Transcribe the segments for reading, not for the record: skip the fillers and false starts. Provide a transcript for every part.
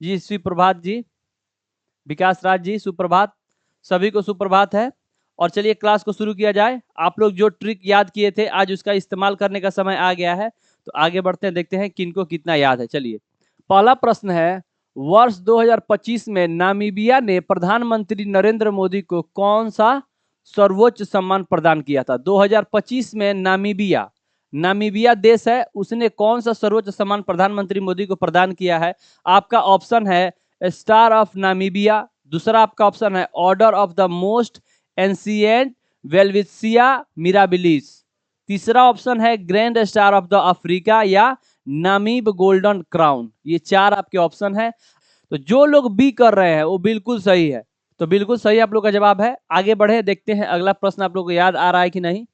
जी सुप्रभात जी, विकास राज जी सुप्रभात, सभी को सुप्रभात है। और चलिए क्लास को शुरू किया जाए। आप लोग जो ट्रिक याद किए थे आज उसका इस्तेमाल करने का समय आ गया है, तो आगे बढ़ते हैं, देखते हैं किनको कितना याद है। चलिए पहला प्रश्न है, वर्ष 2025 में नामीबिया ने प्रधानमंत्री नरेंद्र मोदी को कौन सा सर्वोच्च सम्मान प्रदान किया था? 2025 में नामीबिया नामीबिया देश है, उसने कौन सा सर्वोच्च सम्मान प्रधानमंत्री मोदी को प्रदान किया है? आपका ऑप्शन है स्टार ऑफ नामीबिया, दूसरा आपका ऑप्शन है order of the Most Ancient Welwitschia Mirabilis, तीसरा ऑप्शन है Grand Star of the Africa या नामीब गोल्डन क्राउन। ये चार आपके ऑप्शन है, तो जो लोग बी कर रहे हैं वो बिल्कुल सही है, तो बिल्कुल सही आप लोग का जवाब है। आगे बढ़े, देखते हैं अगला प्रश्न आप लोग को याद आ रहा है कि नहीं,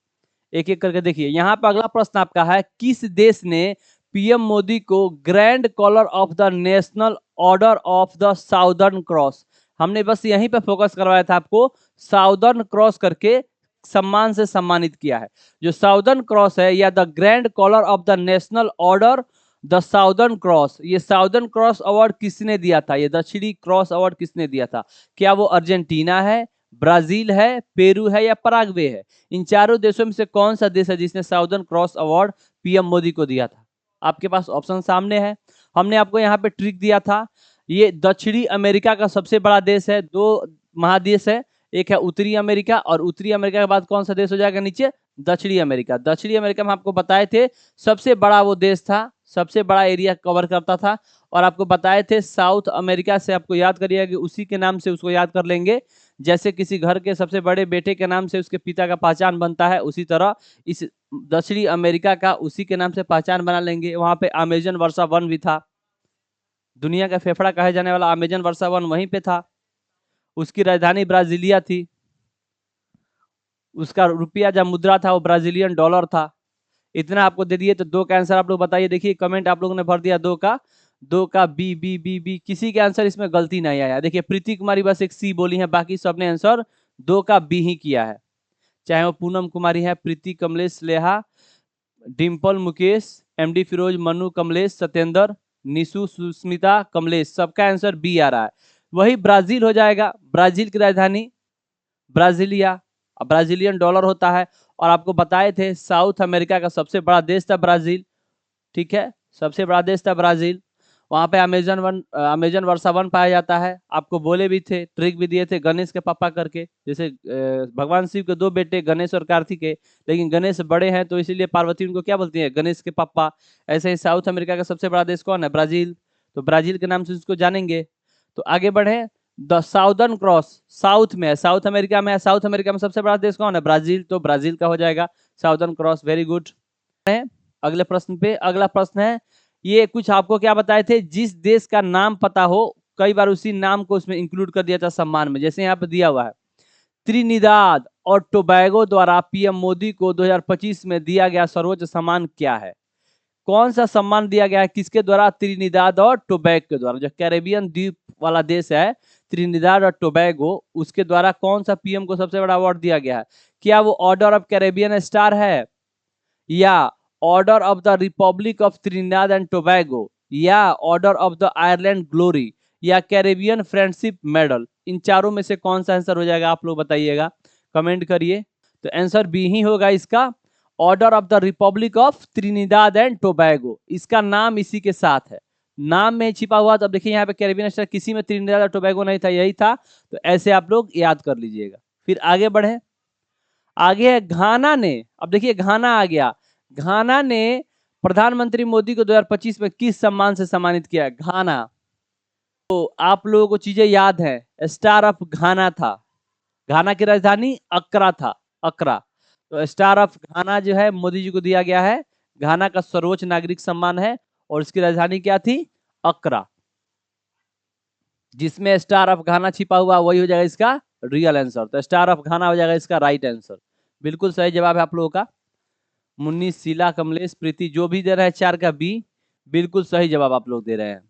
एक एक करके देखिए। यहाँ पर अगला प्रश्न आपका है, किस देश ने पीएम मोदी को grand collar of the national order of the southern cross, हमने बस यहीं पे फोकस करवाया था आपको, साउदर्न क्रॉस करके सम्मान से सम्मानित किया है। जो साउदर्न क्रॉस है या the grand collar of the national order the southern cross, ये साउदर्न क्रॉस अवार्ड किसने दिया था? ये दक्षिणी क्रॉस अवार्ड किसने दिया था? क्या वो अर्जेंटीना है, ब्राजील है, पेरू है या पराग्वे है? इन चारों देशों में से कौन सा देश है जिसने southern cross award PM Modi को दिया था? आपके पास ऑप्शन सामने है। हमने आपको यहाँ पे ट्रिक दिया था, ये दक्षिणी अमेरिका का सबसे बड़ा देश है, दो महादेश है, एक है उत्तरी अमेरिका और उत्तरी अमेरिका के बाद कौन सा देश हो जाएगा नीचे? दक्षिणी अमेरिका। दक्षिणी अमेरिका में आपको बताए थे सबसे बड़ा वो देश था, सबसे बड़ा एरिया कवर करता था, और आपको बताए थे साउथ अमेरिका से आपको याद करिएगा कि उसी के नाम से उसको याद कर लेंगे, जैसे किसी घर के सबसे बड़े बेटे के नाम से उसके पिता का पहचान बनता है, उसी तरह इस दक्षिणी अमेरिका का उसी के नाम से पहचान बना लेंगे। वहां पे अमेजन वर्षा वन भी था, दुनिया का फेफड़ा कहे जाने वाला अमेजन वर्षा वन वहीं पे था। उसकी राजधानी ब्राजीलिया थी, उसका रुपया जब मुद्रा था वो ब्राजीलियन डॉलर था। इतना आपको दे दिए, तो दो का आंसर आप लोग बताइए। देखिए कमेंट आप लोगों ने भर दिया दो का बी बी बी बी, किसी के आंसर इसमें गलती नहीं आया। देखिए प्रीति कुमारी बस एक सी बोली है, बाकी सबने आंसर दो का बी ही किया है, चाहे वो पूनम कुमारी है, प्रीति, कमलेश, लेहा, डिम्पल, मुकेश, एमडी फिरोज, मनु, कमलेश, सत्येंद्र, निशु, सुस्मिता, कमलेश, सबका आंसर बी आ रहा है। वही ब्राजील हो जाएगा, ब्राजील की राजधानी ब्राजीलिया, ब्राजीलियन डॉलर होता है। और आपको बताए थे साउथ अमेरिका का सबसे बड़ा देश था ब्राजील, ठीक है, सबसे बड़ा देश था ब्राजील। वहां पे अमेजन वर्षा वन पाया जाता है। आपको बोले भी थे, ट्रिक भी दिए थे, गणेश के पापा करके, जैसे भगवान शिव के दो बेटे गणेश और कार्तिकेय, लेकिन गणेश बड़े हैं तो इसीलिए पार्वती उनको क्या बोलती है? गणेश के पापा। ऐसे ही साउथ अमेरिका का सबसे बड़ा देश कौन है? ब्राजील, तो ब्राजील के नाम से उसको जानेंगे। तो आगे बढ़े, द साउदर्न क्रॉस साउथ में है, साउथ अमेरिका में है, साउथ अमेरिका में सबसे बड़ा देश कौन है? ब्राजील, तो ब्राजील का हो जाएगा साउदर्न क्रॉस। Very good. अगले प्रश्न पे, अगला प्रश्न है, ये कुछ आपको क्या बताए थे, जिस देश का नाम पता हो कई बार उसी नाम को उसमें इंक्लूड कर दिया था सम्मान में। जैसे यहाँ पे दिया हुआ है, त्रिनिदाद और टोबैगो द्वारा पीएम मोदी को 2025 में दिया गया सर्वोच्च सम्मान क्या है? कौन सा सम्मान दिया गया है किसके द्वारा? त्रिनिदाद और टोबैगो के द्वारा। जो कैरेबियन द्वीप वाला देश है त्रिनिदाद और टोबैगो, उसके द्वारा कौन सा पीएम को सबसे बड़ा अवार्ड दिया गया है? क्या वो ऑर्डर ऑफ कैरेबियन स्टार है, या Order of the Republic of Trinidad and Tobago, या Order of the Ireland Glory, या कैरेबियन फ्रेंडशिप मेडल? इन चारों में से कौन सा आंसर हो जाएगा आप लोग बताइएगा, कमेंट करिए। तो आंसर बी ही होगा इसका, order of the Republic of Trinidad and Tobago. इसका नाम इसी के साथ है, नाम में छिपा हुआ। तो अब देखिए यहाँ पे कैरेबियन स्टार किसी में त्रिनिदाद और टोबैगो नहीं था, यही था, तो ऐसे आप लोग याद कर लीजिएगा। फिर आगे बढ़े, आगे है घाना ने। अब देखिए घाना आ गया, घाना ने प्रधानमंत्री मोदी को 2025 में किस सम्मान से सम्मानित किया है? घाना, तो आप लोगों को चीजें याद है, स्टार ऑफ घाना था, घाना की राजधानी अक्रा था, अक्रा। तो स्टार ऑफ घाना जो है मोदी जी को दिया गया है, घाना का सर्वोच्च नागरिक सम्मान है, और इसकी राजधानी क्या थी? अक्रा। जिसमें स्टार ऑफ घाना छिपा हुआ वही हो जाएगा इसका रियल आंसर, तो स्टार ऑफ घाना हो जाएगा इसका राइट आंसर। बिल्कुल सही जवाब है आप लोगों का। मुन्नी, शीला, कमलेश, प्रीति जो भी दे रहे हैं चार का बी, बिल्कुल सही जवाब आप लोग दे रहे हैं।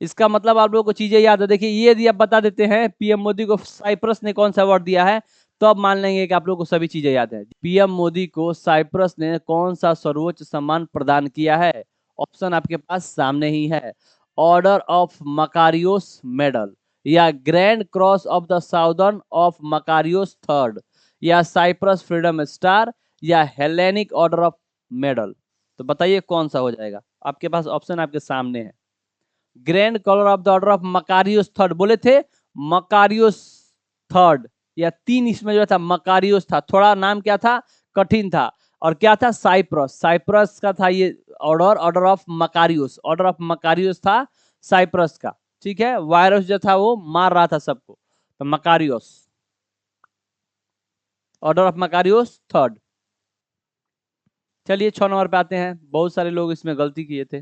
इसका मतलब आप लोगों को चीजें याद है। देखिए ये यदि आप बता देते हैं पीएम मोदी को साइप्रस ने कौन सा अवार्ड दिया है, तो अब मान लेंगे कि आप लोगों को सभी चीजें याद है। पीएम मोदी को साइप्रस ने कौन सा सर्वोच्च सम्मान प्रदान किया है? ऑप्शन आपके पास सामने ही है, ऑर्डर ऑफ मकारियोस मेडल, या grand cross of the southern of Makarios third, या साइप्रस फ्रीडम स्टार, या हेलेनिक ऑर्डर ऑफ मेडल। तो बताइए कौन सा हो जाएगा। आपके पास ऑप्शन आपके सामने है। Grand colour of the Order of Makarios third बोले थे, मकारियोस थर्ड, या 3 इसमें जो था मकारियोस था, थोड़ा नाम क्या था, कठिन था, और क्या था, साइप्रस, साइप्रस का था ये order, order of Makarios, order of Makarios था साइप्रस का। ठीक है, वायरस जो था वो मार रहा था सबको, तो Makarios, order of Makarios third. चलिए 6 नंबर पे आते हैं। बहुत सारे लोग इसमें गलती किए थे।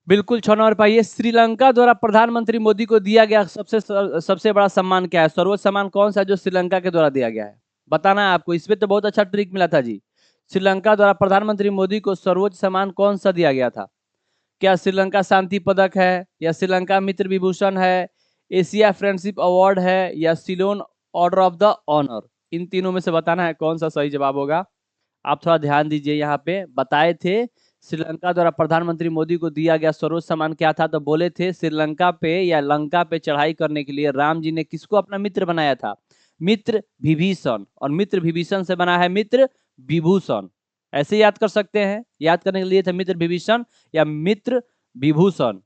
बिल्कुल 6 नंबर पे आइए। श्रीलंका द्वारा प्रधानमंत्री मोदी को दिया गया सबसे बड़ा सम्मान क्या है? सर्वोच्च सम्मान कौन सा जो श्रीलंका के द्वारा दिया गया है, बताना है आपको। इसमें तो बहुत अच्छा ट्रिक मिला था जी। श्रीलंका द्वारा प्रधानमंत्री मोदी को सर्वोच्च सम्मान कौन सा दिया गया था? क्या श्रीलंका शांति पदक है, या श्रीलंका मित्र विभूषण है, एशिया फ्रेंडशिप अवार्ड है, या Ceylon Order of the Honour? इन तीनों में से बताना है कौन सा सही जवाब होगा। आप थोड़ा ध्यान दीजिए, यहाँ पे बताए थे श्रीलंका द्वारा प्रधानमंत्री मोदी को दिया गया सर्वोच्च सम्मान क्या था, तो बोले थे श्रीलंका पे या लंका पे चढ़ाई करने के लिए राम जी ने किसको अपना मित्र बनाया था? मित्र विभीषण, और मित्र विभीषण से बना है मित्र विभूषण। ऐसे याद कर सकते हैं, याद करने के लिए थे मित्र विभीषण या मित्र विभूषण।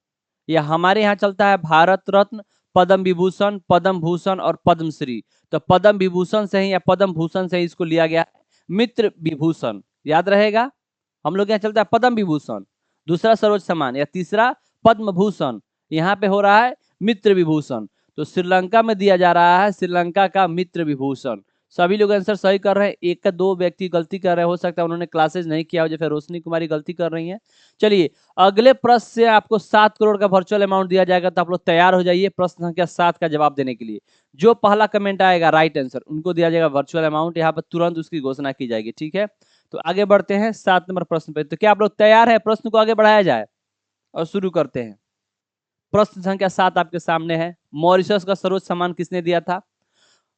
या हमारे यहाँ चलता है भारत रत्न, पद्म विभूषण, पद्म भूषण और पद्मश्री। तो पद्म विभूषण से ही या पद्म भूषण से ही इसको लिया गया मित्र विभूषण, याद रहेगा। हम लोग यहाँ चलता है पद्म विभूषण, दूसरा सर्वोच्च सम्मान, या तीसरा पद्म भूषण, यहाँ पे हो रहा है मित्र विभूषण। तो श्रीलंका में दिया जा रहा है श्रीलंका का मित्र विभूषण। सभी लोग आंसर सही कर रहे हैं, एक का दो व्यक्ति गलती कर रहे हैं, हो सकता है उन्होंने क्लासेस नहीं किया हो, जैसे रोशनी कुमारी गलती कर रही हैं। चलिए अगले प्रश्न से आपको 7 करोड़ का वर्चुअल अमाउंट दिया जाएगा, तो आप लोग तैयार हो जाइए प्रश्न संख्या 7 का जवाब देने के लिए। जो पहला कमेंट आएगा राइट आंसर, उनको दिया जाएगा वर्चुअल अमाउंट, यहाँ पर तुरंत उसकी घोषणा की जाएगी। ठीक है, तो आगे बढ़ते हैं 7 नंबर प्रश्न पे। तो क्या आप लोग तैयार है? प्रश्न को आगे बढ़ाया जाए और शुरू करते हैं। प्रश्न संख्या 7 आपके सामने है। मॉरिशस का सर्वोच्च सम्मान किसने दिया था?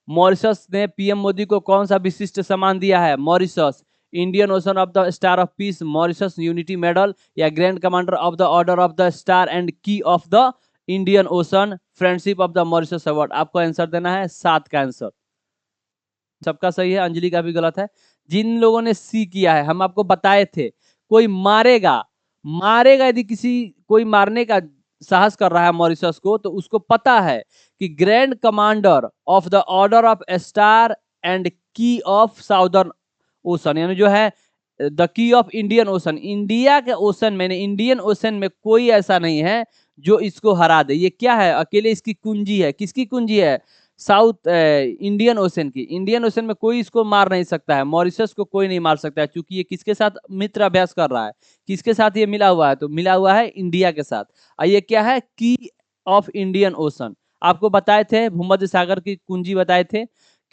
मॉरिशस ने पीएम मोदी को कौन सा विशिष्ट सम्मान दिया है? Mauritius Indian Ocean of the Star of Peace, Mauritius Unity Medal, या Grand Commander of the Order of the Star and Key of the Indian Ocean, Friendship of the Mauritius Award. आपको answer देना है 7 का answer. सबका सही है, अंजलि का भी गलत है। जिन लोगों ने सी किया है, हम आपको बताए थे कोई मारेगा, मारेगा यदि किसी कोई मारने का साहस कर रहा है मॉरिशस को, तो उसको पता है कि grand Commander of the Order of star and Key of southern ocean, यानी जो है the key of Indian ocean, India के ओशन में, इंडियन ओशन में कोई ऐसा नहीं है जो इसको हरा दे। ये क्या है? अकेले इसकी कुंजी है। किसकी कुंजी है? साउथ इंडियन ओशन की। इंडियन ओशन में कोई इसको मार नहीं सकता है, मॉरिशस को कोई नहीं मार सकता है, क्योंकि ये किसके साथ मित्र अभ्यास कर रहा है, किसके साथ ये मिला हुआ है? तो मिला हुआ है इंडिया के साथ। ये क्या है? की ऑफ इंडियन ओशन। आपको बताए थे भूमध्य सागर की कुंजी बताए थे,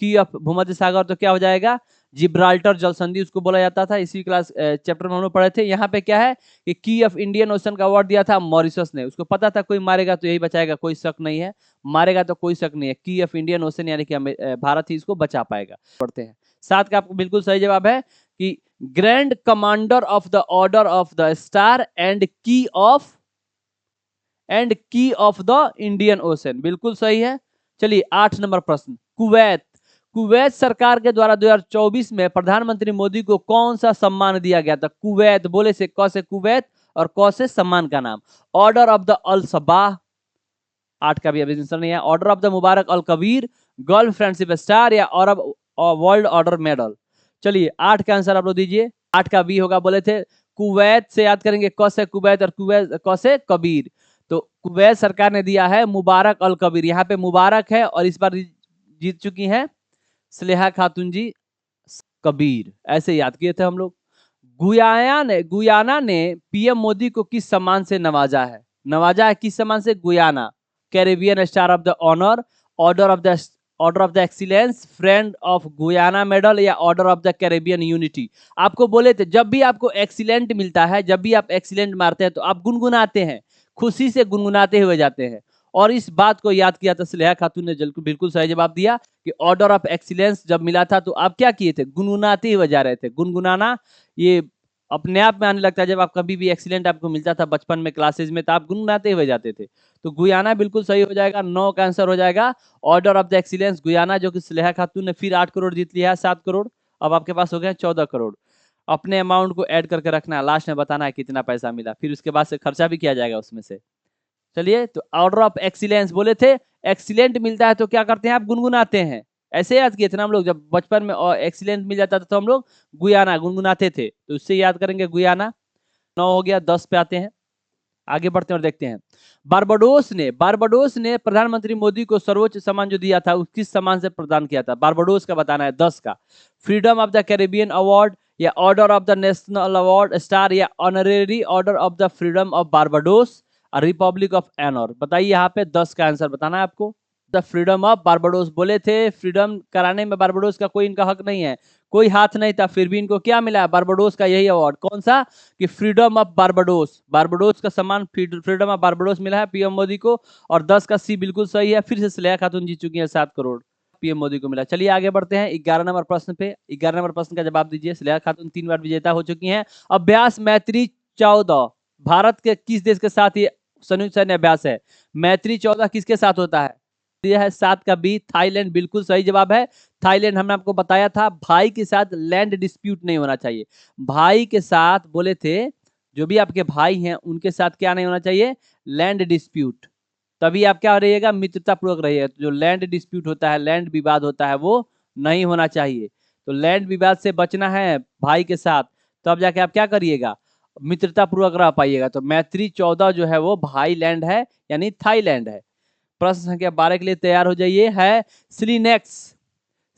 की ऑफ भूमध्य सागर, तो क्या हो जाएगा? जिब्राल्टर जल संधि उसको बोला जाता था। इसी क्लास चैप्टर में हम लोग पढ़े थे। यहाँ पे क्या है कि की ऑफ इंडियन ओशन का अवार्ड दिया था मॉरिशस ने। उसको पता था कोई मारेगा तो यही बचाएगा, कोई शक नहीं है, मारेगा तो कोई शक नहीं है। की ऑफ इंडियन ओशन यानी कि भारत ही इसको बचा पाएगा। पढ़ते हैं 7 का। आपको बिल्कुल सही जवाब है कि grand Commander of the Order of the Star and Key of the Indian ocean, बिल्कुल सही है। चलिए 8 नंबर प्रश्न। कुवैत सरकार के द्वारा 2024 में प्रधानमंत्री मोदी को कौन सा सम्मान दिया गया था? कुवैत बोले से क से कुवैत और क से सम्मान का नाम। Order of the Al Sabah, 8 का भी अभी आंसर नहीं है। Order of the Mubarak Al Kabir, Gulf friendship star, या अरब वर्ल्ड ऑर्डर मेडल। चलिए 8 का आंसर आप लोग दीजिए। 8 का बी होगा। बोले थे कुवैत से याद करेंगे, क से कुवैत और कुवैत क से कबीर। तो कुवैत सरकार ने दिया है मुबारक अल कबीर। यहाँ पे मुबारक है और इस बार जीत चुकी हैं सलेहा खातून जी कबीर। ऐसे याद किए थे हम लोग। गुयाना ने पीएम मोदी को किस सम्मान से नवाजा है? नवाजा है किस सम्मान से? Guyana. Caribbean Star of the Honour, Order of the Excellence, Friend of Guyana Medal, या Order of the Caribbean Unity. आपको बोले थे जब भी आपको एक्सीलेंट मिलता है, जब भी आप एक्सीलेंट मारते हैं, तो आप गुनगुनाते हैं, खुशी से गुनगुनाते हुए जाते हैं। और इस बात को याद किया था सलेहा खातून ने, बिल्कुल सही जवाब दिया कि ऑर्डर ऑफ एक्सीलेंस जब मिला था तो आप क्या किए थे? गुनगुनाते हुए जा रहे थे। गुनगुनाना ये अपने आप में आने लगता है। जब आप कभी भी एक्सीलेंट आपको मिलता था बचपन में क्लासेज में, तो आप गुनगुनाते हुए जाते थे। तो गुयाना बिल्कुल सही हो जाएगा, 9 का आंसर हो जाएगा। Order of the excellence Guyana, जो कि सुलेहा खातून ने फिर 8 करोड़ जीत लिया है, 7 करोड़। अब आपके पास हो गया 14 करोड़। अपने अमाउंट को ऐड करके रखना है, लास्ट में बताना है कितना पैसा मिला, फिर उसके बाद से खर्चा भी किया जाएगा उसमें से। चलिए, तो ऑर्डर ऑफ एक्सीलेंस बोले थे, एक्सीलेंट मिलता है तो क्या करते हैं आप, गुनगुनाते हैं। ऐसे याद किए थे ना हम लोग, जब बचपन में एक्सीलेंट मिल जाता था तो हम लोग गुयाना गुनगुनाते थे, तो उससे याद करेंगे गुयाना। 9 हो गया, 10 पे आते हैं, आगे बढ़ते हैं और देखते हैं। बारबाडोस ने प्रधानमंत्री मोदी को सर्वोच्च सम्मान जो दिया था, उस किस सम्मान से प्रदान किया था, बारबाडोस का बताना है। 10 का Freedom of the Caribbean Award, या Order of the National Award Star, या Honorary Order of the Freedom of Barbados, Republic of Honour. बताइए यहाँ पे 10 का आंसर बताना है आपको। द फ्रीडम ऑफ बारबाडोस बोले थे, फ्रीडम कराने में बारबाडोस का कोई इनका हक नहीं है, कोई हाथ नहीं था, फिर भी इनको क्या मिला है, बारबाडोस का यही अवार्ड। कौन सा, कि फ्रीडम ऑफ बारबाडोस, बारबाडोस का सम्मान फ्रीडम ऑफ बारबाडोस मिला है पीएम मोदी को। और 10 का सी बिल्कुल सही है, फिर से स्लेहा खातून जीत चुकी है 7 करोड़, पीएम मोदी को मिला। चलिए आगे बढ़ते हैं 11 नंबर प्रश्न पे। 11 नंबर प्रश्न का जवाब दीजिए। स्लेहा खातून 3 बार विजेता हो चुकी हैं। अभ्यास मैत्री 14 भारत के किस देश के साथ ये संयुक्त सैन्य अभ्यास है। मैत्री 14 किसके साथ होता है, यह है 7 का बी, थाईलैंड। बिल्कुल सही जवाब है थाईलैंड। हमने आपको बताया था भाई के साथ लैंड डिस्प्यूट नहीं होना चाहिए। भाई के साथ बोले थे, जो भी आपके भाई हैं उनके साथ क्या नहीं होना चाहिए, लैंड डिस्प्यूट। तभी आप क्या रहिएगा, मित्रता पूर्वक रहिएगा। तो जो लैंड डिस्प्यूट होता है, लैंड विवाद होता है, वो नहीं होना चाहिए। तो लैंड विवाद से बचना है भाई के साथ, तब जाके आप क्या करिएगा, मित्रता पूर्वक रह पाइएगा। तो मैत्री 14 जो है वो भाई लैंड है, यानी थाईलैंड है। प्रश्न संख्या 12 के लिए तैयार हो जाइए। है स्लीनेक्स।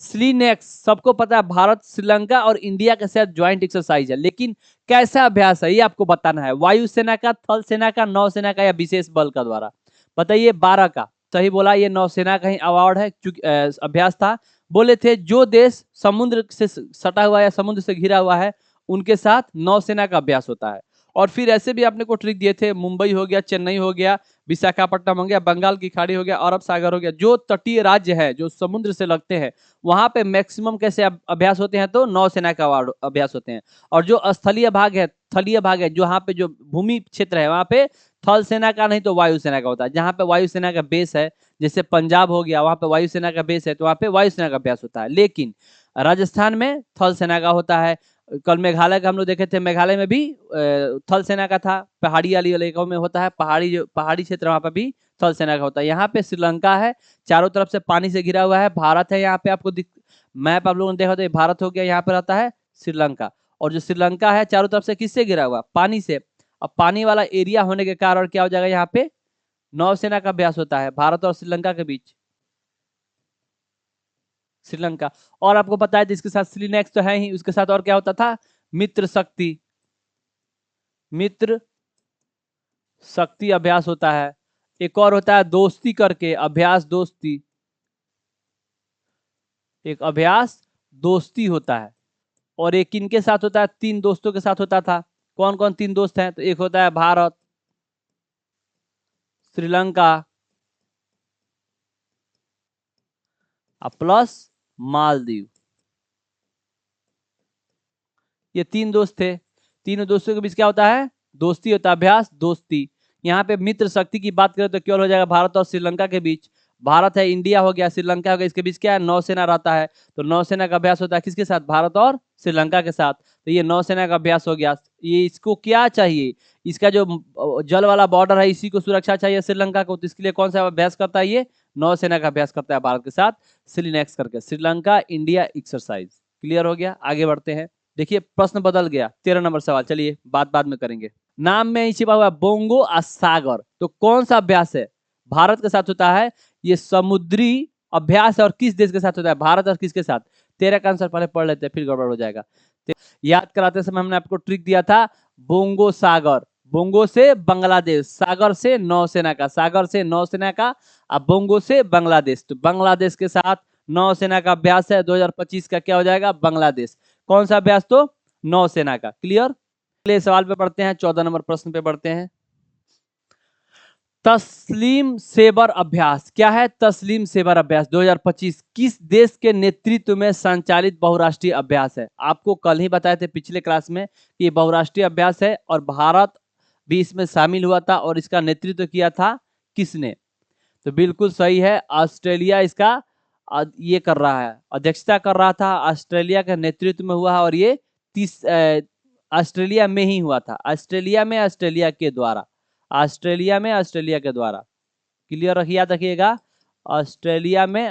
स्लीनेक्स सबको पता है, भारत श्रीलंका और इंडिया के साथ ज्वाइंट एक्सरसाइज है, लेकिन कैसा अभ्यास है ये आपको बताना है। वायुसेना का, थल सेना का, नौसेना का, या विशेष बल का द्वारा। बताइए 12 का सही बोला, ये नौसेना का ही अवार्ड है, चूंकि अभ्यास था। बोले थे जो देश समुद्र से सटा हुआ या समुद्र से घिरा हुआ है, उनके साथ नौसेना का अभ्यास होता है। और फिर ऐसे भी आपने को ट्रिक दिए थे, मुंबई हो गया, चेन्नई हो गया, विशाखापट्टनम हो गया, बंगाल की खाड़ी हो गया, अरब सागर हो गया, जो तटीय राज्य है, जो समुद्र से लगते हैं, वहां पे मैक्सिमम कैसे अभ्यास होते हैं, तो नौसेना का अभ्यास होते हैं। और जो स्थलीय भाग है, थलीय भाग है, जो यहाँ पे जो भूमि क्षेत्र है, वहां पे थल सेना का नहीं तो वायुसेना का होता है। जहाँ पे वायुसेना का बेस है, जैसे पंजाब हो गया, वहां पे वायुसेना का बेस है, तो वहां पे वायुसेना का अभ्यास होता है। लेकिन राजस्थान में थल सेना का होता है। कल मेघालय का हम लोग देखे थे, मेघालय में भी थल सेना का था। पहाड़ी वाली इलाकों में होता है, पहाड़ी क्षेत्र, वहां पर भी थल सेना का होता है। यहाँ पे श्रीलंका है, चारों तरफ से पानी से घिरा हुआ है। भारत है, यहाँ पे आपको मैप आप लोगों ने देखा तो भारत हो गया, यहाँ पे रहता है श्रीलंका। और जो श्रीलंका है चारों तरफ से किससे घिरा हुआ, पानी से। अब पानी वाला एरिया होने के कारण क्या हो जाएगा, यहाँ पे नौसेना का अभ्यास होता है भारत और श्रीलंका के बीच। श्रीलंका। और आपको पता है जिसके साथ स्लीनेक्स तो है ही, उसके साथ और क्या होता था, मित्र शक्ति। मित्र शक्ति अभ्यास होता है। एक और होता है दोस्ती करके अभ्यास, दोस्ती। एक अभ्यास दोस्ती होता है। और एक किनके साथ होता है, 3 दोस्तों के साथ होता था। कौन कौन 3 दोस्त हैं, तो एक होता है भारत, श्रीलंका प्लस मालदीव। ये 3 दोस्त थे। तीनों दोस्तों के बीच क्या होता है, दोस्ती होता है, अभ्यास दोस्ती। यहाँ पे मित्र शक्ति की बात करें तो केवल हो जाएगा भारत और श्रीलंका के बीच। भारत है, इंडिया हो गया, श्रीलंका हो गया, इसके बीच क्या है, नौसेना रहता है। तो नौसेना का अभ्यास होता है किसके साथ, भारत और श्रीलंका के साथ। तो ये नौसेना का अभ्यास हो गया। ये इसको क्या चाहिए, इसका जो जल वाला बॉर्डर है, इसी को सुरक्षा चाहिए श्रीलंका को। तो इसके लिए कौन सा अभ्यास करता है, ये नौसेना का अभ्यास करता है भारत के साथ, स्लीनेक्स करके, श्रीलंका इंडिया एक्सरसाइज। क्लियर हो गया, आगे बढ़ते हैं। देखिए प्रश्न बदल गया, 13 नंबर सवाल। चलिए बाद में करेंगे। नाम में ही छिपा हुआ बोंगो और सागर, तो कौन सा अभ्यास है, भारत के साथ होता है। ये समुद्री अभ्यास है, और किस देश के साथ होता है, भारत और किसके साथ। 13 का आंसर पहले पढ़ लेते हैं, फिर गड़बड़ हो जाएगा। याद कराते समय हमने आपको ट्रिक दिया था, बोंगो सागर। बोंगो से बांग्लादेश, सागर से नौसेना का, सागर से नौसेना का, अब बोंगो से बांग्लादेश। तो बांग्लादेश के साथ नौसेना का अभ्यास है। 2025 का क्या हो जाएगा, बांग्लादेश। कौन सा अभ्यास, तो नौसेना का। क्लियर। अगले सवाल पे पढ़ते हैं, 14 नंबर प्रश्न पे बढ़ते हैं। तस्लीम सेबर अभ्यास क्या है? तस्लीम सेबर अभ्यास 2025 किस देश के नेतृत्व में संचालित बहुराष्ट्रीय अभ्यास है? आपको कल ही बताए थे पिछले क्लास में कि ये बहुराष्ट्रीय अभ्यास है और भारत भी इसमें शामिल हुआ था और इसका नेतृत्व किया था किसने? तो बिल्कुल सही है, ऑस्ट्रेलिया इसका ये कर रहा है, अध्यक्षता कर रहा था, ऑस्ट्रेलिया के नेतृत्व में हुआ है और ये ऑस्ट्रेलिया में ही हुआ था, ऑस्ट्रेलिया में ऑस्ट्रेलिया के द्वारा, ऑस्ट्रेलिया में ऑस्ट्रेलिया के द्वारा। क्लियर रखिए, याद रखिएगा, ऑस्ट्रेलिया में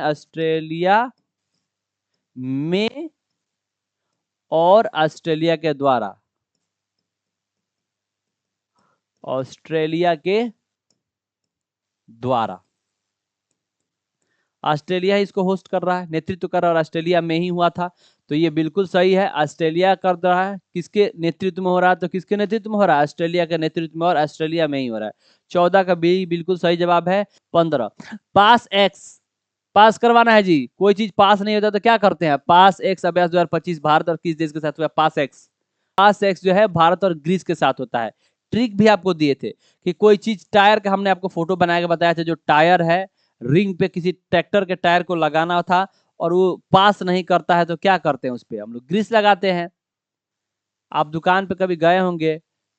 और ऑस्ट्रेलिया के द्वारा, ऑस्ट्रेलिया के द्वारा। ऑस्ट्रेलिया ही इसको होस्ट कर रहा है, नेतृत्व कर रहा है और ऑस्ट्रेलिया में ही हुआ था, तो ये बिल्कुल सही है, ऑस्ट्रेलिया कर रहा है। किसके नेतृत्व में हो रहा है? तो किसके नेतृत्व में हो रहा है? ऑस्ट्रेलिया के नेतृत्व में और ऑस्ट्रेलिया में ही हो रहा है। 14 का बी बिल्कुल सही जवाब है। 15 पास एक्स, पास करवाना है जी, कोई चीज पास नहीं होता तो क्या करते हैं? पास एक्स अभ्यास 2025 भारत और किस देश के साथ हुआ? पास एक्स, पास एक्स जो है भारत और ग्रीस के साथ होता है। ट्रिक भी आपको दिए थे कि कोई चीज, टायर का हमने आपको फोटो बना के बताया था, जो टायर है रिंग पे किसी ट्रैक्टर के टायर को लगाना था और वो पास नहीं करता है तो क्या करते हैं? उस पर हम लोग ग्रीस लगाते हैं। आप दुकान पे कभी गए होंगे,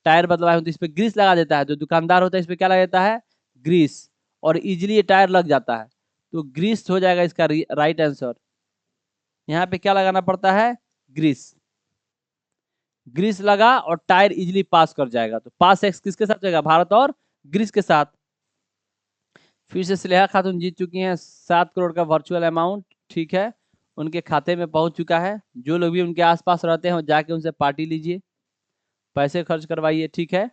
टायर बदलवाए होंगे तो इस पे ग्रीस लगा देता है, जो दुकानदार होता है इस पे क्या लगा देता है? ग्रीस, और इजीली ये टायर लग जाता है, तो ग्रीस हो जाएगा इसका राइट आंसर। यहाँ पे क्या लगाना पड़ता है? ग्रीस, ग्रीस लगा और टायर इजीली पास कर जाएगा। तो पास एक्स किसके साथ जाएगा? भारत और ग्रीस के साथ। फिर से स्नेहा खातून जीत चुकी हैं 7 करोड़ का वर्चुअल अमाउंट, ठीक है, उनके खाते में पहुंच चुका है। जो लोग भी उनके आसपास रहते हैं जाके उनसे पार्टी लीजिए, पैसे खर्च करवाइए, ठीक है।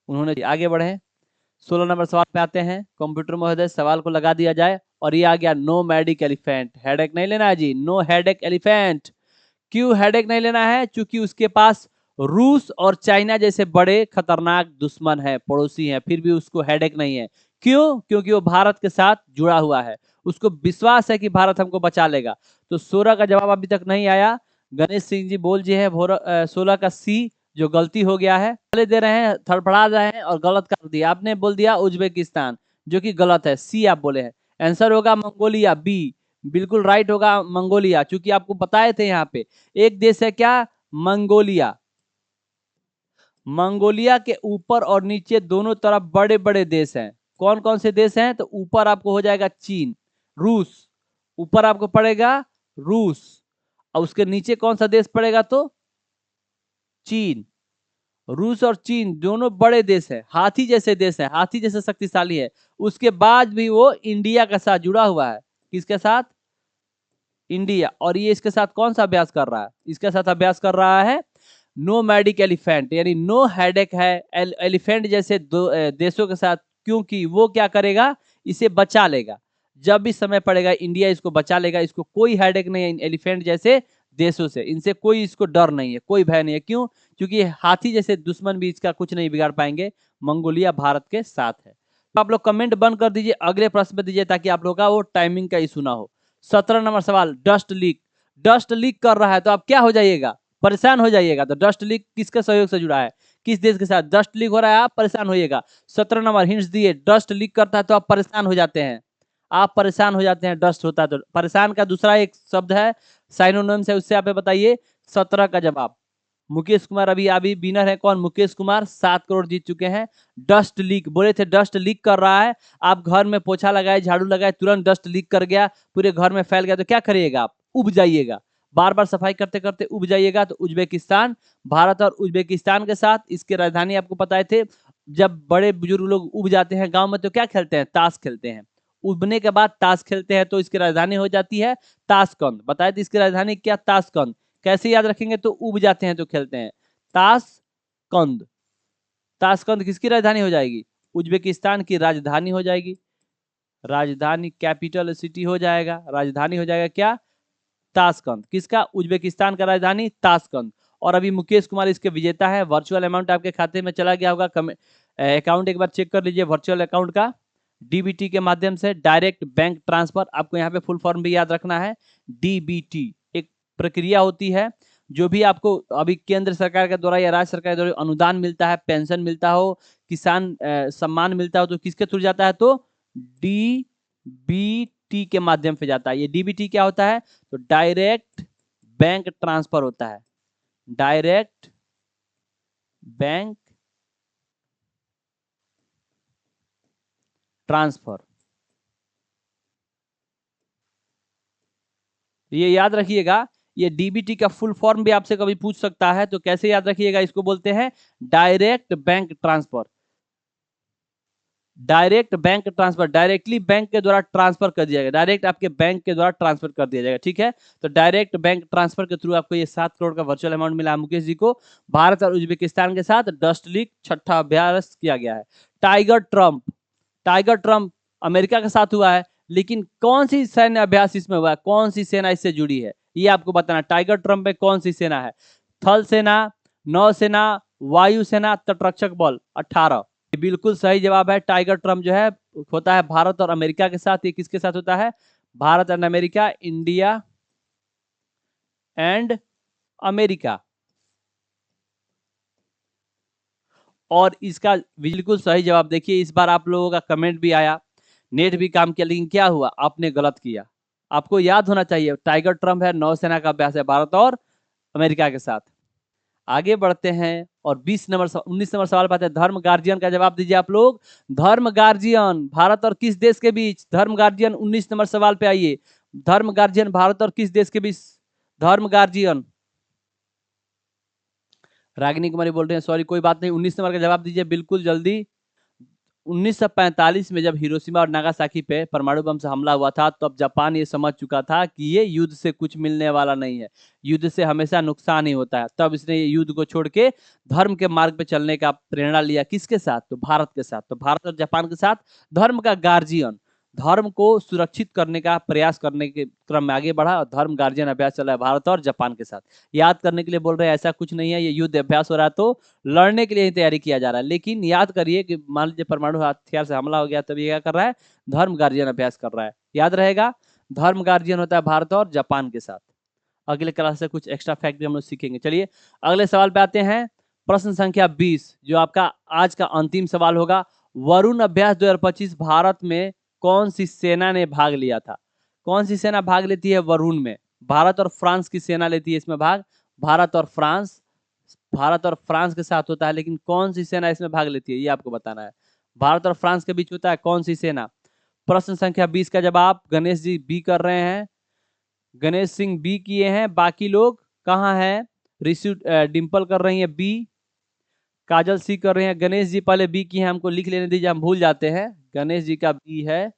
उन्होंने आगे बढ़े। 16 नंबर सवाल पे आते हैं। कंप्यूटर महोदय सवाल को लगा दिया जाए और ये आ गया नो मैडिक एलिफेंट, हेडेक नहीं लेना है जी, नो हेडेक एलिफेंट। क्यों हेडेक नहीं लेना है? क्योंकि उसके पास रूस और चाइना जैसे बड़े खतरनाक दुश्मन है, पड़ोसी हैं, फिर भी उसको हेडेक नहीं है। क्यों? क्योंकि वो भारत के साथ जुड़ा हुआ है, उसको विश्वास है कि भारत हमको बचा लेगा। तो 16 का जवाब अभी तक नहीं आया। गणेश सिंह जी बोल जी है 16 का सी जो गलती हो गया है, दे रहे हैं, थड़फड़ा रहे हैं और गलत कर दिया। आपने बोल दिया उज्बेकिस्तान, जो कि गलत है, सी आप बोले हैं। आंसर होगा मंगोलिया, बी बिल्कुल राइट होगा मंगोलिया, क्योंकि आपको बताए थे यहाँ पे एक देश है क्या? मंगोलिया। मंगोलिया के ऊपर और नीचे दोनों तरफ बड़े बड़े देश हैं। कौन कौन से देश हैं? तो ऊपर आपको हो जाएगा चीन, रूस, ऊपर आपको पड़ेगा रूस, और उसके नीचे कौन सा देश पड़ेगा? तो चीन। रूस और चीन दोनों बड़े देश है, हाथी जैसे देश है, हाथी जैसे शक्तिशाली है। उसके बाद भी वो इंडिया के साथ जुड़ा हुआ है। किसके साथ? इंडिया। और ये इसके साथ कौन सा अभ्यास कर रहा है? इसके साथ अभ्यास कर रहा है नो मैडिक एलिफेंट, यानी नो हेडेक है एलिफेंट जैसे देशों के साथ, क्योंकि वो क्या करेगा? इसे बचा लेगा, जब भी समय पड़ेगा इंडिया इसको बचा लेगा। इसको कोई हेडेक नहीं है एलिफेंट जैसे देशों से, इनसे कोई इसको डर नहीं है, कोई भय नहीं है। क्यों? क्योंकि हाथी जैसे दुश्मन भी इसका कुछ नहीं बिगाड़ पाएंगे। मंगोलिया भारत के साथ है। तो आप लोग कमेंट बंद कर दीजिए, अगले प्रश्न पे दीजिए ताकि आप लोग का वो टाइमिंग का इशू ना हो। 17 नंबर सवाल, डस्ट लीक, डस्ट लीक कर रहा है तो आप क्या हो जाइएगा? परेशान हो जाइएगा। तो डस्ट लीक किसके सहयोग से जुड़ा है? किस देश के साथ डस्ट लीक हो रहा है? आप परेशान होइएगा। 17 नंबर हिंट्स दिए, डस्ट लीक करता है तो आप परेशान हो जाते हैं, आप परेशान हो जाते हैं, डस्ट होता है तो। परेशान का दूसरा एक शब्द है, साइनोनिम्स है, उससे आप बताइए। 17 का जवाब मुकेश कुमार, अभी विनर है कौन? मुकेश कुमार 7 करोड़ जीत चुके हैं। डस्ट लीक बोले थे, डस्ट लीक कर रहा है। आप घर में पोछा लगाए, झाड़ू लगाए, तुरंत डस्ट लीक कर गया, पूरे घर में फैल गया, तो क्या करिएगा? आप उब जाइएगा, बार बार सफाई करते करते उब जाइएगा। तो उज्बेकिस्तान, भारत और उज्बेकिस्तान के साथ, इसके राजधानी आपको बताए थे। जब बड़े बुजुर्ग लोग उब जाते हैं गांव में तो क्या खेलते हैं? ताश खेलते हैं। उबने के बाद ताश खेलते हैं, तो इसकी राजधानी हो जाती है ताशकंद। बताए थे इसकी राजधानी क्या? ताशकंद। कैसे याद रखेंगे? तो उब जाते हैं तो खेलते हैं, ताशकंद। ताशकंद किसकी राजधानी हो जाएगी? उज्बेकिस्तान की राजधानी हो जाएगी, राजधानी कैपिटल सिटी हो जाएगा, राजधानी हो जाएगा क्या? ताशकंद। किसका? उज्बेकिस्तान का राजधानी ताशकंद। और अभी मुकेश कुमार इसके विजेता है। वर्चुअल अमाउंट आपके खाते में चला गया होगा, अकाउंट एक बार चेक कर लीजिए वर्चुअल अकाउंट का। डीबीटी के माध्यम से डायरेक्ट बैंक ट्रांसफर, आपको यहाँ पे फुल फॉर्म भी याद रखना है। डीबीटी एक प्रक्रिया होती है जो भी आपको अभी केंद्र सरकार के द्वारा या राज्य सरकार के द्वारा अनुदान मिलता है, पेंशन मिलता हो, किसान सम्मान मिलता हो, तो किसके थ्रू जाता है? तो डीबीटी के माध्यम से जाता है। ये डीबीटी क्या होता है? तो डायरेक्ट बैंक ट्रांसफर होता है, डायरेक्ट बैंक ट्रांसफर। ये याद रखिएगा, ये डीबीटी का फुल फॉर्म भी आपसे कभी पूछ सकता है, तो कैसे याद रखिएगा? इसको बोलते हैं direct bank transfer. Direct bank transfer, directly bank के द्वारा ट्रांसफर कर दिया जाएगा, डायरेक्ट आपके बैंक के द्वारा ट्रांसफर कर दिया जाएगा। ठीक है, तो डायरेक्ट बैंक ट्रांसफर के थ्रू आपको ये 7 करोड़ का वर्चुअल अमाउंट मिला मुकेश जी को। भारत और उज्बेकिस्तान के साथ डस्ट लीग छठा अभ्यास किया गया है। Tiger Trump, tiger Trump America के साथ हुआ है, लेकिन कौन सी सैन्य अभ्यास इसमें हुआ है? कौन सी सेना इससे जुड़ी है, ये आपको बताना। टाइगर ट्रंप में कौन सी सेना है? थल सेना, नौसेना, वायुसेना, तटरक्षक बल। 18 बिल्कुल सही जवाब है। टाइगर ट्रंप जो है होता है भारत और अमेरिका के साथ। ये किसके साथ होता है? Bharat and America, India and America. और इसका बिल्कुल सही जवाब देखिए, इस बार आप लोगों का कमेंट भी आया, नेट भी काम किया, लेकिन क्या हुआ? आपने गलत किया। आपको याद होना चाहिए, टाइगर ट्रंप है, नौसेना का अभ्यास है भारत और अमेरिका के साथ। आगे बढ़ते हैं और 19 नंबर सवाल पाते हैं। धर्म गार्जियन का जवाब दीजिए आप लोग। धर्म गार्जियन भारत और किस देश के बीच? धर्म गार्जियन 19 नंबर सवाल पे आइए। धर्म गार्जियन भारत और किस देश के बीच? धर्म गार्जियन। रागिनी कुमारी बोल रहे हैं सॉरी, कोई बात नहीं। 19 नंबर का जवाब दीजिए बिल्कुल जल्दी। 1945 में जब हिरोशिमा और नागासाकी पे परमाणु बम से हमला हुआ था, तब जापान ये समझ चुका था कि ये युद्ध से कुछ मिलने वाला नहीं है, युद्ध से हमेशा नुकसान ही होता है। तब इसने ये युद्ध को छोड़ के धर्म के मार्ग पे चलने का प्रेरणा लिया। किसके साथ? तो भारत के साथ। तो भारत और जापान के साथ धर्म का गार्जियन, धर्म को सुरक्षित करने का प्रयास करने के क्रम में आगे बढ़ा, और धर्म गार्जियन अभ्यास चला है भारत और जापान के साथ। याद करने के लिए बोल रहे हैं, ऐसा कुछ नहीं है, ये युद्ध अभ्यास हो रहा है तो लड़ने के लिए ही तैयारी किया जा रहा है। लेकिन याद करिए कि मान लीजिए परमाणु हथियार से हमला हो गया, तब ये क्या कर रहा है? धर्म गार्जियन अभ्यास कर रहा है। याद रहेगा, धर्म गार्जियन होता है भारत और जापान के साथ। अगले क्लास से कुछ एक्स्ट्रा फैक्ट भी हम लोग सीखेंगे। चलिए अगले सवाल पे आते हैं। प्रश्न संख्या 20 जो आपका आज का अंतिम सवाल होगा। वरुण अभ्यास 2025 भारत में कौन सी सेना ने भाग लिया था? कौन सी सेना भाग लेती है वरुण में? भारत और फ्रांस की सेना लेती है इसमें भाग। भारत और फ्रांस, भारत और फ्रांस के साथ होता है, लेकिन कौन सी सेना इसमें भाग लेती है ये आपको बताना है। भारत और फ्रांस के बीच होता है कौन सी सेना? प्रश्न संख्या 20 का जवाब गणेश जी बी कर रहे हैं, गणेश सिंह बी किए हैं। बाकी लोग कहाँ हैं? ऋषि डिम्पल कर रही है बी, काजल सी कर रहे हैं। गणेश जी पहले बी की हैं, हमको लिख लेने दीजिए, हम भूल जाते हैं। गणेश जी का बी है,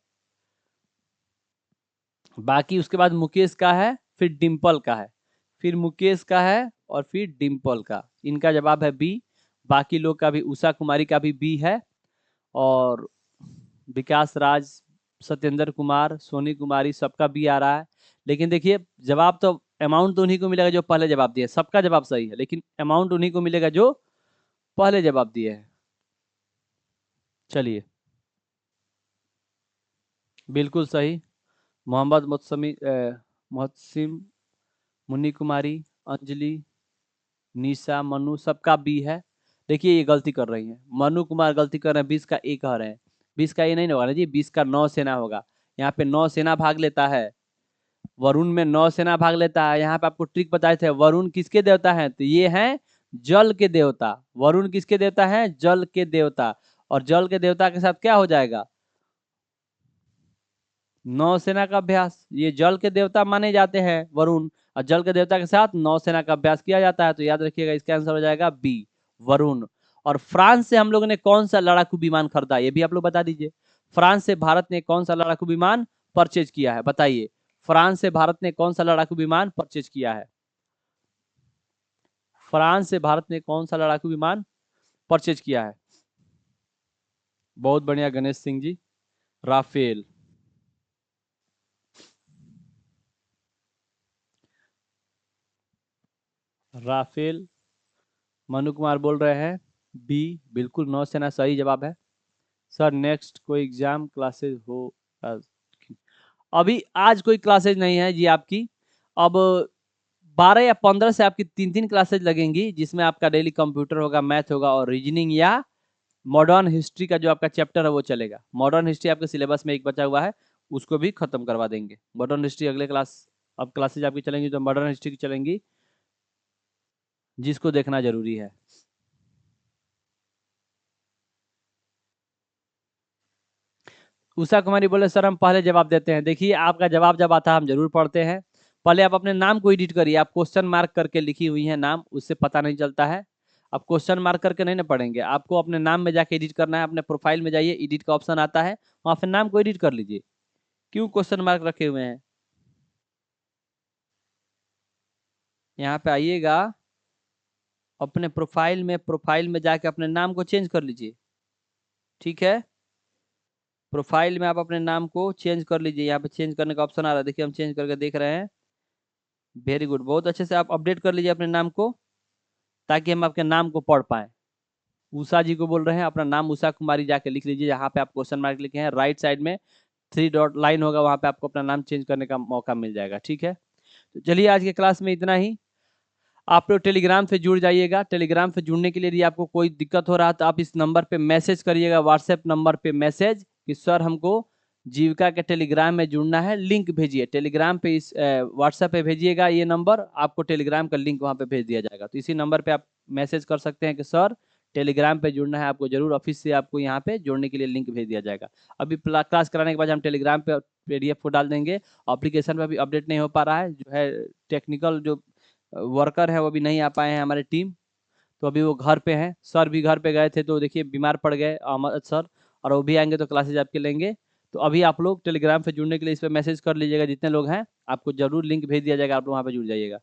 बाकी उसके बाद मुकेश का है, फिर डिम्पल का है, फिर मुकेश का है, और फिर डिम्पल का। इनका जवाब है बी। बाकी लोग का भी, उषा कुमारी का भी बी है, और विकास राज, सत्येंद्र कुमार, सोनी कुमारी, सबका बी आ रहा है। लेकिन देखिए जवाब तो, अमाउंट तो उन्हीं को मिलेगा जो पहले जवाब दिए। सबका जवाब सही है, लेकिन अमाउंट उन्हीं को मिलेगा जो पहले जवाब दिए हैं। चलिए बिल्कुल सही। मोहम्मद मोहसिम, मुन्नी कुमारी, अंजलि, निशा, मनु, सबका बी है। देखिए ये गलती कर रही है, मनु कुमार गलती कर रहे हैं, 20 का ए कह रहे हैं। 20 का ए नहीं होगा ना जी, 20 का नौसेना होगा। यहाँ पे नौसेना भाग लेता है, वरुण में नौसेना भाग लेता है। यहाँ पे आपको ट्रिक बताए थे, वरुण किसके देवता हैं? तो ये हैं जल के देवता। वरुण किसके देवता हैं? जल के देवता। और जल के देवता के साथ क्या हो जाएगा? नौसेना का अभ्यास। ये जल के देवता माने जाते हैं वरुण, और जल के देवता के साथ नौसेना का अभ्यास किया जाता है। तो याद रखिएगा इसका आंसर हो जाएगा बी, वरुण। और फ्रांस से हम लोगों ने कौन सा लड़ाकू विमान खरीदा, ये भी आप लोग बता दीजिए। फ्रांस से भारत ने कौन सा लड़ाकू विमान परचेज किया है, बताइए। फ्रांस से भारत ने कौन सा लड़ाकू विमान परचेज किया है? फ्रांस से भारत ने कौन सा लड़ाकू विमान परचेज किया है? बहुत बढ़िया गणेश सिंह जी, राफेल। राफेल मनु कुमार बोल रहे हैं बी, बिल्कुल नौसेना सही जवाब है। सर नेक्स्ट कोई एग्जाम क्लासेस हो? अ, अभी आज कोई क्लासेज नहीं है जी आपकी। अब 12 या 15 से आपकी 3 क्लासेज लगेंगी, जिसमें आपका डेली कंप्यूटर होगा, मैथ होगा और रीजनिंग या मॉडर्न हिस्ट्री का जो आपका चैप्टर है वो चलेगा। मॉडर्न हिस्ट्री आपके सिलेबस में एक बचा हुआ है, उसको भी खत्म करवा देंगे। मॉडर्न हिस्ट्री अगले क्लास, अब क्लासेज आपकी चलेंगी तो मॉडर्न हिस्ट्री की चलेंगी, जिसको देखना जरूरी है। उषा कुमारी बोले सर हम पहले जवाब देते हैं। देखिए आपका जवाब जब आता है हम जरूर पढ़ते हैं। पहले आप अपने नाम को एडिट करिए। आप क्वेश्चन मार्क करके लिखी हुई है नाम, उससे पता नहीं चलता है। आप क्वेश्चन मार्क करके नहीं ना पढ़ेंगे, आपको अपने नाम में जाके एडिट करना है। अपने प्रोफाइल में जाइए, एडिट का ऑप्शन आता है, वहाँ फिर नाम को एडिट कर लीजिए। क्यों क्वेश्चन मार्क रखे हुए हैं? यहाँ पे आइएगा, अपने प्रोफाइल में जाके अपने नाम को चेंज कर लीजिए। ठीक है, प्रोफाइल में आप अपने नाम को चेंज कर लीजिए। यहाँ पे चेंज करने का ऑप्शन आ रहा है, देखिए हम चेंज करके देख रहे हैं। वेरी गुड, बहुत अच्छे से आप अपडेट कर लीजिए अपने नाम को, ताकि हम आपके नाम को पढ़ पाए। उषा जी को बोल रहे हैं, अपना नाम उषा कुमारी जाके लिख लीजिए। यहाँ पे आप क्वेश्चन मार्क लिखे हैं, राइट साइड में 3 डॉट लाइन होगा, वहाँ पे आपको अपना नाम चेंज करने का मौका मिल जाएगा। ठीक है, तो चलिए आज के क्लास में इतना ही। आप लोग टेलीग्राम से जुड़ जाइएगा। टेलीग्राम से जुड़ने के लिए यदि आपको कोई दिक्कत हो रहा है तो आप इस नंबर पे मैसेज करिएगा, व्हाट्सएप नंबर पे मैसेज, कि सर हमको जीविका के टेलीग्राम में जुड़ना है, लिंक भेजिए। टेलीग्राम पे इस व्हाट्सएप पे भेजिएगा ये नंबर, आपको टेलीग्राम का लिंक वहाँ पे भेज दिया जाएगा। तो इसी नंबर पे आप मैसेज कर सकते हैं कि सर टेलीग्राम पे जुड़ना है आपको, जरूर ऑफिस से आपको यहाँ पे जुड़ने के लिए लिंक भेज दिया जाएगा। अभी क्लास कराने के बाद हम टेलीग्राम पे PDF को डाल देंगे। एप्लीकेशन पे अभी अपडेट नहीं हो पा रहा है, जो है टेक्निकल जो वर्कर है वो भी नहीं आ पाए हैं हमारे टीम, तो अभी वो घर पे हैं। सर भी घर पे गए थे तो देखिए बीमार पड़ गए अहमद सर, और वो भी आएंगे तो क्लासेज आपके लेंगे। तो अभी आप लोग टेलीग्राम पे जुड़ने के लिए इस पर मैसेज कर लीजिएगा, जितने लोग हैं आपको जरूर लिंक भेज दिया जाएगा, आप लोग वहाँ पे जुड़ जाइएगा।